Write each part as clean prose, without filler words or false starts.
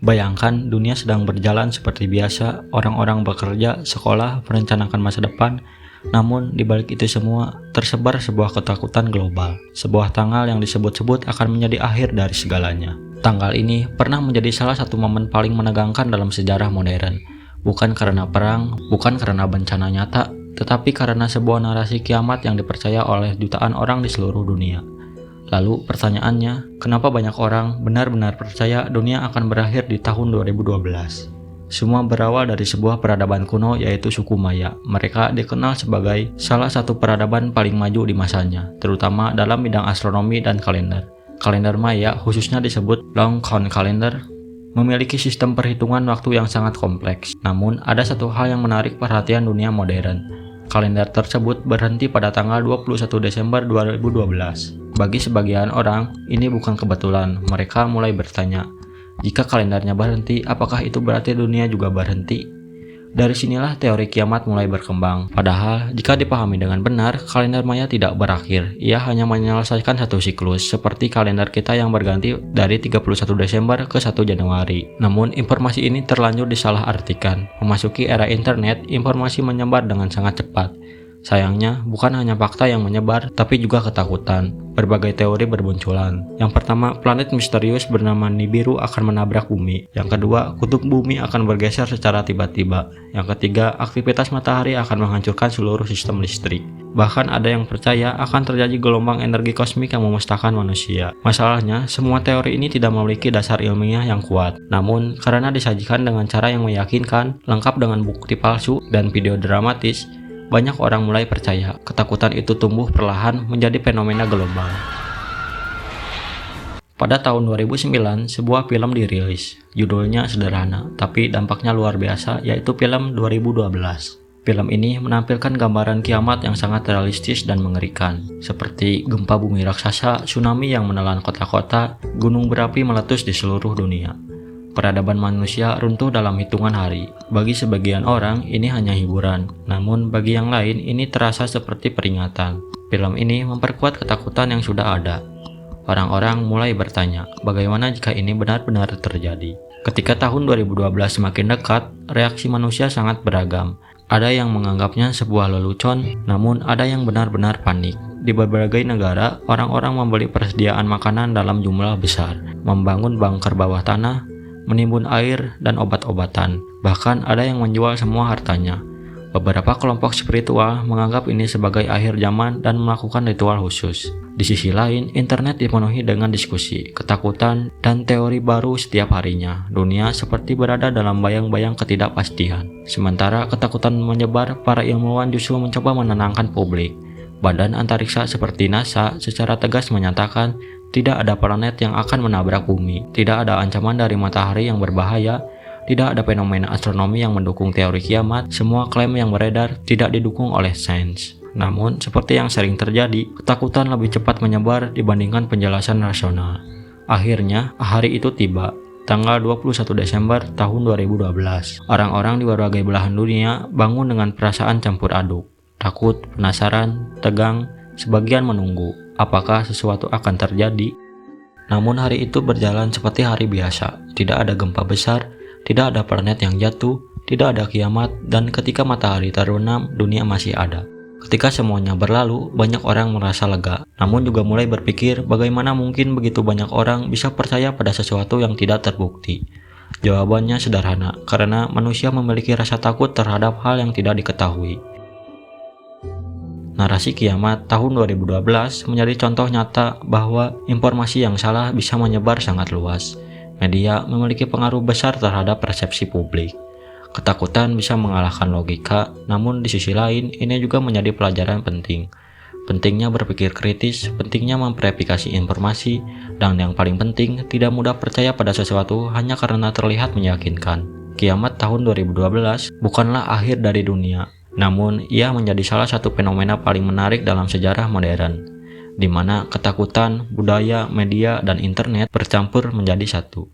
Bayangkan dunia sedang berjalan seperti biasa, orang-orang bekerja, sekolah, merencanakan masa depan. Namun di balik itu semua, tersebar sebuah ketakutan global. Sebuah tanggal yang disebut-sebut akan menjadi akhir dari segalanya. Tanggal ini pernah menjadi salah satu momen paling menegangkan dalam sejarah modern. Bukan karena perang, bukan karena bencana nyata, tetapi karena sebuah narasi kiamat yang dipercaya oleh jutaan orang di seluruh dunia. Lalu pertanyaannya, kenapa banyak orang benar-benar percaya dunia akan berakhir di tahun 2012? Semua berawal dari sebuah peradaban kuno yaitu suku Maya. Mereka dikenal sebagai salah satu peradaban paling maju di masanya, terutama dalam bidang astronomi dan kalender. Kalender Maya, khususnya disebut Long Count Calendar, memiliki sistem perhitungan waktu yang sangat kompleks. Namun, ada satu hal yang menarik perhatian dunia modern. Kalender tersebut berhenti pada tanggal 21 Desember 2012. Bagi sebagian orang, ini bukan kebetulan. Mereka mulai bertanya, jika kalendernya berhenti, apakah itu berarti dunia juga berhenti? Dari sinilah teori kiamat mulai berkembang. Padahal, jika dipahami dengan benar, kalender Maya tidak berakhir. Ia hanya menyelesaikan satu siklus, seperti kalender kita yang berganti dari 31 Desember ke 1 Januari. Namun, informasi ini terlanjur disalahartikan. Memasuki era internet, informasi menyebar dengan sangat cepat. Sayangnya, bukan hanya fakta yang menyebar, tapi juga ketakutan. Berbagai teori bermunculan. Yang pertama, planet misterius bernama Nibiru akan menabrak bumi. Yang kedua, kutub bumi akan bergeser secara tiba-tiba. Yang ketiga, aktivitas matahari akan menghancurkan seluruh sistem listrik. Bahkan ada yang percaya akan terjadi gelombang energi kosmik yang memusnahkan manusia. Masalahnya, semua teori ini tidak memiliki dasar ilmiah yang kuat. Namun, karena disajikan dengan cara yang meyakinkan, lengkap dengan bukti palsu dan video dramatis, banyak orang mulai percaya. Ketakutan itu tumbuh perlahan menjadi fenomena global. Pada tahun 2009, sebuah film dirilis. Judulnya sederhana, tapi dampaknya luar biasa, yaitu film 2012. Film ini menampilkan gambaran kiamat yang sangat realistis dan mengerikan, seperti gempa bumi raksasa, tsunami yang menelan kota-kota, gunung berapi meletus di seluruh dunia. Peradaban manusia runtuh dalam hitungan hari. Bagi sebagian orang, ini hanya hiburan. Namun, bagi yang lain, ini terasa seperti peringatan. Film ini memperkuat ketakutan yang sudah ada. Orang-orang mulai bertanya, bagaimana jika ini benar-benar terjadi? Ketika tahun 2012 semakin dekat, reaksi manusia sangat beragam. Ada yang menganggapnya sebuah lelucon, namun ada yang benar-benar panik. Di berbagai negara, orang-orang membeli persediaan makanan dalam jumlah besar, membangun bunker bawah tanah, menimbun air dan obat-obatan. Bahkan ada yang menjual semua hartanya. Beberapa kelompok spiritual menganggap ini sebagai akhir zaman dan melakukan ritual khusus. Di sisi lain, internet dipenuhi dengan diskusi, ketakutan, dan teori baru setiap harinya. Dunia seperti berada dalam bayang-bayang ketidakpastian. Sementara ketakutan menyebar, para ilmuwan justru mencoba menenangkan publik. Badan antariksa seperti NASA secara tegas menyatakan tidak ada planet yang akan menabrak bumi, tidak ada ancaman dari matahari yang berbahaya, tidak ada fenomena astronomi yang mendukung teori kiamat. Semua klaim yang beredar tidak didukung oleh sains. Namun, seperti yang sering terjadi, ketakutan lebih cepat menyebar dibandingkan penjelasan rasional. Akhirnya, hari itu tiba. Tanggal 21 Desember tahun 2012. Orang-orang di berbagai belahan dunia bangun dengan perasaan campur aduk. Takut, penasaran, tegang, sebagian menunggu. Apakah sesuatu akan terjadi? Namun hari itu berjalan seperti hari biasa. Tidak ada gempa besar, tidak ada planet yang jatuh, tidak ada kiamat, dan ketika matahari terbenam, dunia masih ada. Ketika semuanya berlalu, banyak orang merasa lega. Namun juga mulai berpikir bagaimana mungkin begitu banyak orang bisa percaya pada sesuatu yang tidak terbukti. Jawabannya sederhana, karena manusia memiliki rasa takut terhadap hal yang tidak diketahui. Narasi kiamat tahun 2012 menjadi contoh nyata bahwa informasi yang salah bisa menyebar sangat luas. Media memiliki pengaruh besar terhadap persepsi publik. Ketakutan bisa mengalahkan logika, namun di sisi lain ini juga menjadi pelajaran penting. Pentingnya berpikir kritis, pentingnya memverifikasi informasi, dan yang paling penting, tidak mudah percaya pada sesuatu hanya karena terlihat meyakinkan. Kiamat tahun 2012 bukanlah akhir dari dunia. Namun, ia menjadi salah satu fenomena paling menarik dalam sejarah modern, di mana ketakutan, budaya, media, dan internet bercampur menjadi satu.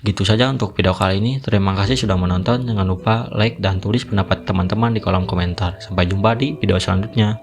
Segitu saja untuk video kali ini. Terima kasih sudah menonton. Jangan lupa like dan tulis pendapat teman-teman di kolom komentar. Sampai jumpa di video selanjutnya.